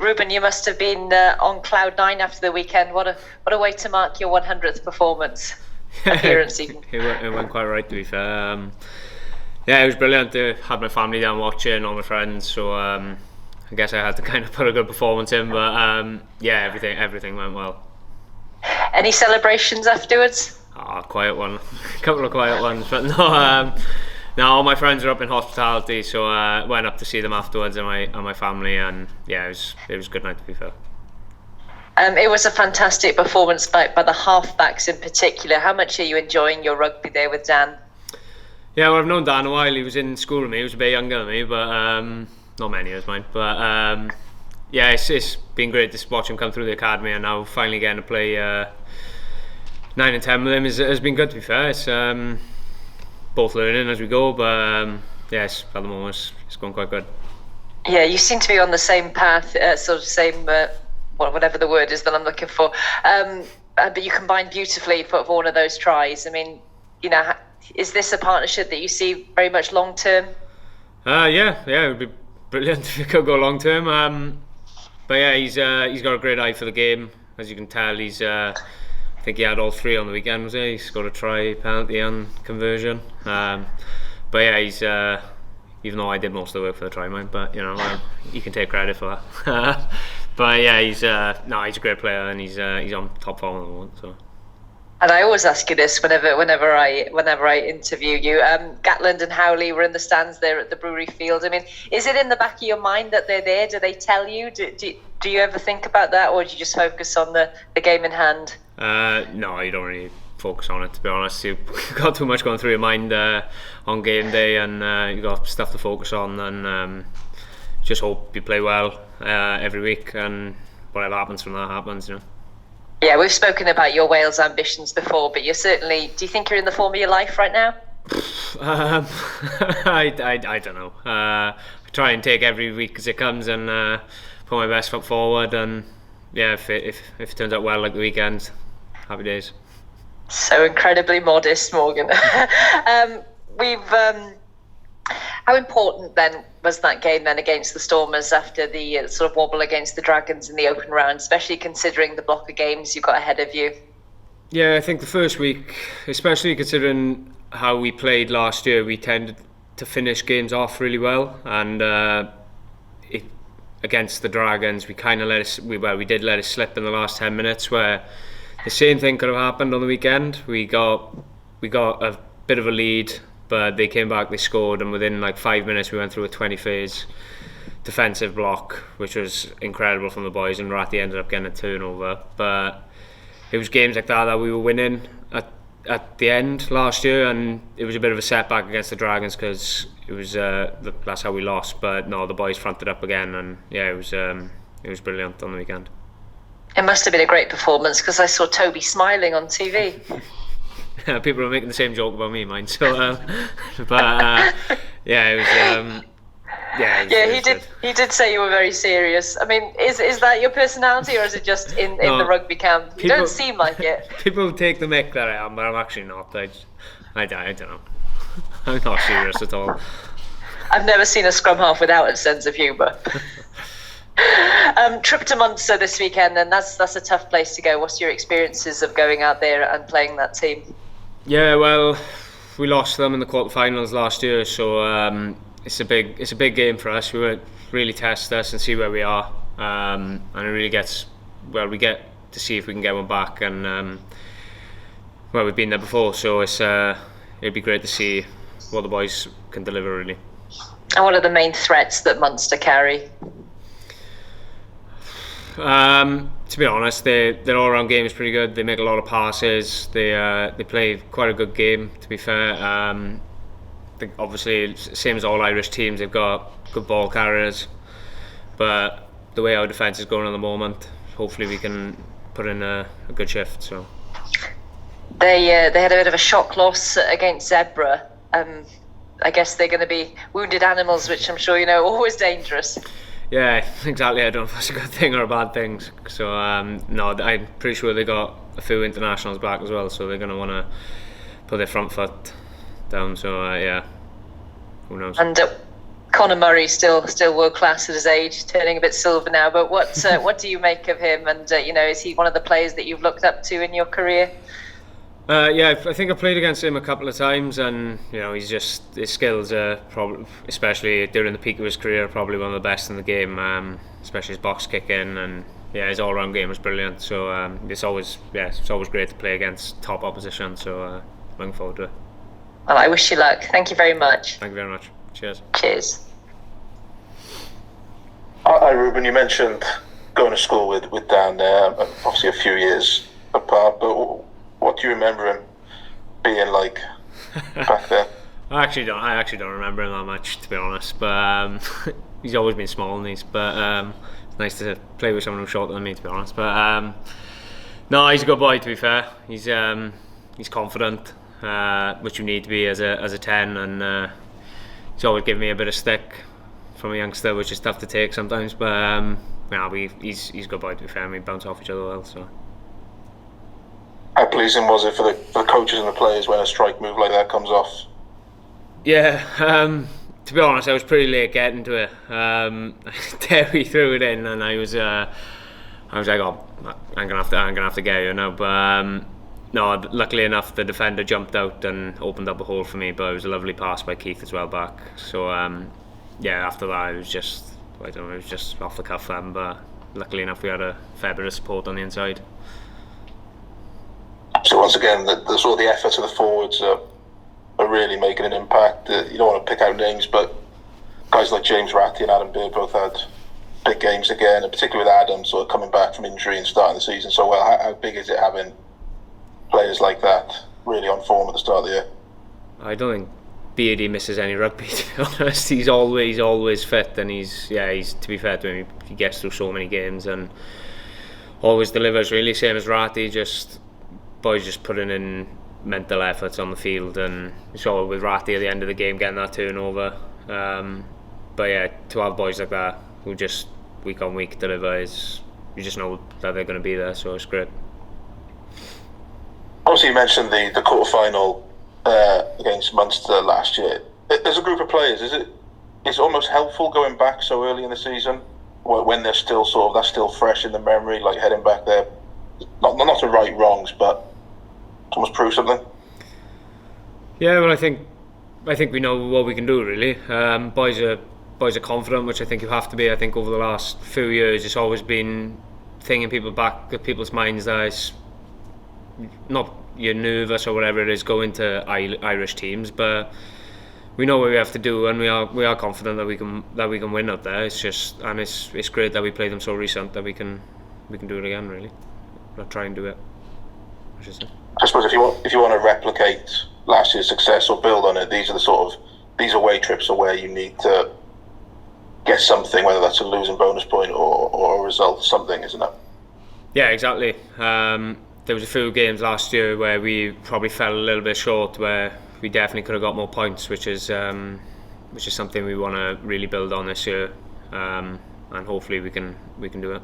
Reuben, you must have been on cloud nine after the weekend. What a way to mark your 100th performance appearance. It went quite right, to be fair. Yeah, it was brilliant to have my family down watching, all my friends. So I guess I had to kind of put a good performance in. But yeah, everything went well. Any celebrations afterwards? Quiet one, a couple of quiet ones, but no. No, all my friends are up in hospitality, so I went up to see them afterwards and my family, and yeah, it was a good night, to be fair. It was a fantastic performance by the halfbacks in particular. How much are you enjoying your rugby there with Dan? Yeah, well, I've known Dan a while. He was in school with me. He was a bit younger than me, but not many years, mind. But yeah, it's been great to watch him come through the academy, and now finally getting to play 9 and 10 with him has been good, to be fair. It's both learning as we go, but yes, at the moment it's going quite good. Yeah, you seem to be on the same path, sort of same, whatever the word is that I'm looking for. But you combine beautifully for one of those tries. I mean, you know, is this a partnership that you see very much long term? Yeah, it would be brilliant if it could go long term. But yeah, he's got a great eye for the game, as you can tell. I think he had all three on the weekend, was he? He scored a try, penalty and conversion. But yeah, he's even though I did most of the work for the try, mine, but you know, you can take credit for that. But yeah, he's a great player, and he's on top form at the moment. So. And I always ask you this whenever I interview you. Gatland and Howley were in the stands there at the Brewery Field. I mean, is it in the back of your mind that they're there? Do they tell you? Do you ever think about that, or do you just focus on the game in hand? No, you don't really focus on it, to be honest. You've got too much going through your mind on game day, and you've got stuff to focus on, and just hope you play well every week, and whatever happens from that happens, you know. Yeah, we've spoken about your Wales ambitions before, but you're certainly. Do you think you're in the form of your life right now? I don't know. I try and take every week as it comes, and put my best foot forward. And yeah, if it turns out well, like the weekend, happy days. So incredibly modest, Morgan. How important then was that game then against the Stormers after the sort of wobble against the Dragons in the open round, especially considering the block of games you got ahead of you? Yeah, I think the first week, especially considering how we played last year, we tended to finish games off really well, and against the Dragons, we kind of we did let it slip in the last 10 minutes, where the same thing could have happened on the weekend. We got a bit of a lead, but they came back, they scored, and within like 5 minutes we went through a 20-phase defensive block, which was incredible from the boys, and Ratty ended up getting a turnover. But it was games like that we were winning at the end last year, and it was a bit of a setback against the Dragons because it was that's how we lost. But no, the boys fronted up again, and yeah, it was brilliant on the weekend. It must have been a great performance, because I saw Toby smiling on TV. People are making the same joke about me, mine. So, but yeah, it was. He did say you were very serious. I mean, is that your personality, or is it just in the rugby camp? You don't seem like it. People take the mick that I am, but I'm actually not. I don't know. I'm not serious at all. I've never seen a scrum half without a sense of humour. Trip to Munster this weekend, and that's a tough place to go. What's your experiences of going out there and playing that team? Yeah, well, we lost them in the quarterfinals last year, so it's a big game for us. We will really test us and see where we are, and it really we get to see if we can get one back, and we've been there before, so it'd be great to see what the boys can deliver, really. And what are the main threats that Munster carry? To be honest, their all-round game is pretty good. They make a lot of passes. They play quite a good game, to be fair. Obviously, same as all Irish teams, they've got good ball carriers. But the way our defence is going at the moment, hopefully we can put in a good shift. So they had a bit of a shock loss against Zebra. I guess they're going to be wounded animals, which I'm sure you know, always dangerous. Yeah, exactly. I don't know if that's a good thing or a bad thing. So no, I'm pretty sure they got a few internationals back as well, so they're going to want to put their front foot down. So yeah, who knows? And Conor Murray still world class at his age, turning a bit silver now. But what do you make of him? And is he one of the players that you've looked up to in your career? Yeah, I think I played against him a couple of times, and his skills are probably, especially during the peak of his career, probably one of the best in the game. Especially his box kicking, and his all-round game was brilliant. So it's always great to play against top opposition. So looking forward to it. Well, I wish you luck. Thank you very much. Thank you very much. Cheers. Cheers. Hi, Reuben. You mentioned going to school with Dan there, obviously a few years apart, but what do you remember him being like back then? I actually don't remember him that much, to be honest. But he's always been small, and but it's nice to play with someone who's shorter than me, to be honest. But no, he's a good boy. To be fair, he's confident, which you need to be as a 10, and he's always given me a bit of stick from a youngster, which is tough to take sometimes. But he's a good boy, to be fair. We bounce off each other well. So. How pleasing was it for the coaches and the players when a strike move like that comes off? Yeah, to be honest, I was pretty late getting to it. Terry threw it in, and I was like, "Oh, I'm gonna have to get you now." But no, luckily enough, the defender jumped out and opened up a hole for me. But it was a lovely pass by Keith as well back. So after that, it was just off the cuff then. But luckily enough, we had a fair bit of support on the inside. So once again, the sort of the efforts of the forwards are really making an impact. You don't want to pick out names, but guys like James Ratty and Adam Beard both had big games again, and particularly with Adam sort of coming back from injury and starting the season so well. How big is it having players like that really on form at the start of the year? I don't think Beardy misses any rugby, to be honest. He's always fit, and he's to be fair to him, he gets through so many games and always delivers. Really, same as Ratty, boys just putting in mental efforts on the field, and we saw it with Ratty at the end of the game getting that turnover. But yeah, to have boys like that who just week on week deliver, you just know that they're going to be there, so it's great. Obviously, you mentioned the quarter final against Munster last year. As a group of players, is it almost helpful going back so early in the season when they're still that's still fresh in the memory, like heading back there, not to right wrongs, but to almost prove something? Yeah, well, I think we know what we can do, really. Boys are confident, which I think you have to be. I think over the last few years, it's always been thing in people's minds that it's not you're nervous or whatever it is going to Irish teams, but we know what we have to do, and we are confident that we can win out there. It's just, and it's great that we played them so recent that we can do it again, really. Not try and do it. I suppose if you want to replicate last year's success or build on it, these away trips are where you need to get something, whether that's a losing bonus point or a result, something, isn't it? Yeah, exactly. There was a few games last year where we probably fell a little bit short, where we definitely could have got more points, which is something we want to really build on this year, and hopefully we can do it.